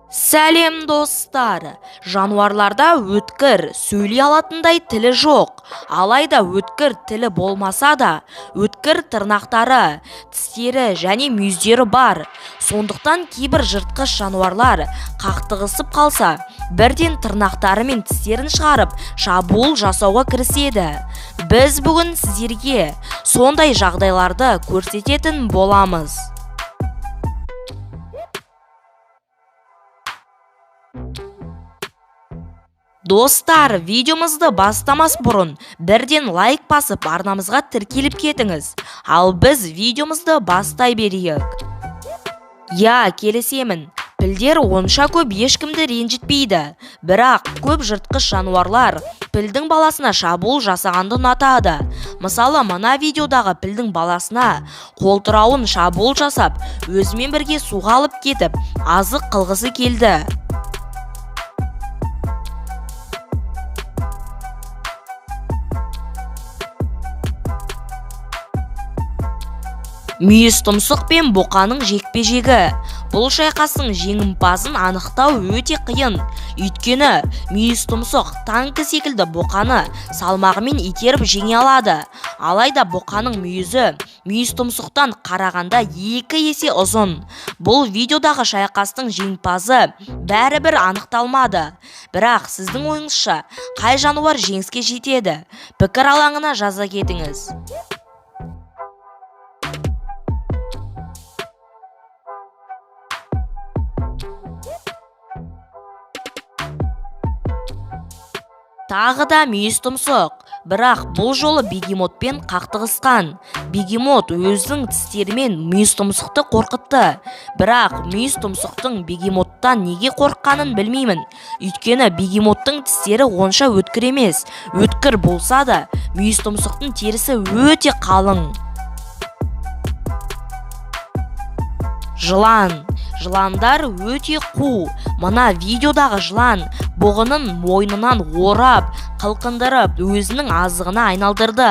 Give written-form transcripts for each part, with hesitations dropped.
Сәлем достар, жануарларда өткір сөйлей алатындай тілі жоқ, алайда өткір тілі болмаса да, өткір тырнақтары, тістері және мүйіздері бар. Сондықтан кейбір жыртқыш жануарлар қақтығысып қалса, бірден тырнақтары мен тістерін шығарып, шабуыл жасауға кіріседі. Біз бүгін сіздерге сондай жағдайларды көрсететін боламыз. Достар, видеомызды бастамас бұрын бірден лайк басып арнамызға тіркеліп кетіңіз. Ал біз видеомызды бастай берейік. Келісемін, пілдер онша көп ешкімді ренжітпейді. Бірақ көп жыртқыш жануарлар пілдің баласына шабуыл жасағанды ұнатады. Мысалы, мына видеодағы пілдің баласына қолтырауын шабуыл жасап, өзімен бірге суға алып кетіп, азық қылғысы келді. Мүйіз тұмсық пен бұқаның жекпе-жегі. Бұл шайқастың жеңімпазын анықтау өте қиын. Өйткені мүйіз тұмсық танкі секілді бұқаны салмағымен итеріп жеңе алады. Алайда бұқаның мүйізі мүйіз тұмсықтан қарағанда 2 есе ұзын. Бұл видеодағы шайқастың жеңімпазы бәрібір анықталмады. Бірақ сіздің ойыңызша қай жануар жеңіске жетеді? Пікір алаңына жаза кетіңіз. Тағы да мүйіз тұмсық, бірақ бұл жолы бегемотпен қақтығысқан. Бегемот өзінің тістерімен мүйіз тұмсықты қорқытты. Бірақ мүйіз тұмсықтың бегемоттан неге қорыққанын білмеймін. Өйткені бегемоттың тістері онша өткір емес. Өткір болса да, мүйіз тұмсықтың терісі өте қалың. Жыландар өте қу. Мына видеодағы жылан бұғының мойнынан орап, қылқындырып, өзінің азығына айналдырды.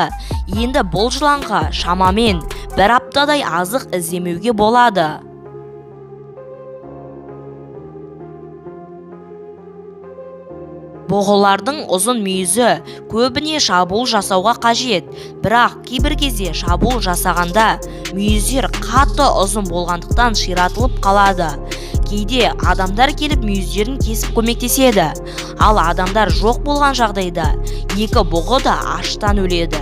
Енді бұл жыланға шамамен 1 аптадай азық іздемеуге болады. Бұғылардың ұзын мүйізі көбіне шабуыл жасауға қажет, бірақ кейбір кезде шабуыл жасағанда мүйіздер қатты ұзын болғандықтан ширатылып қалады. Кейде адамдар келіп мүйіздерін кесіп көмектеседі, ал адамдар жоқ болған жағдайда 2 бұғы да аштан өледі.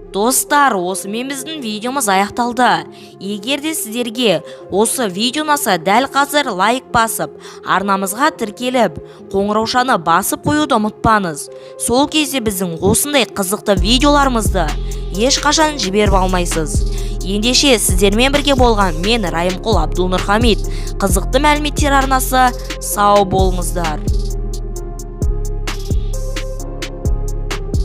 Достар, осымен біздің видеомыз аяқталды. Егер де сіздерге осы видео ұнаса, дәл қазір лайк басып, арнамызға тіркеліп, қоңыраушаны басып қоюды ұмытпаңыз. Сол кезде біздің осындай қызықты видеоларымызды ешқашан жіберіп алмайсыз. Ендеше сіздермен бірге болған мен Райымқұл Абдулнұрхамит. Қызықты мәліметтер арнасы, сау болыңыздар.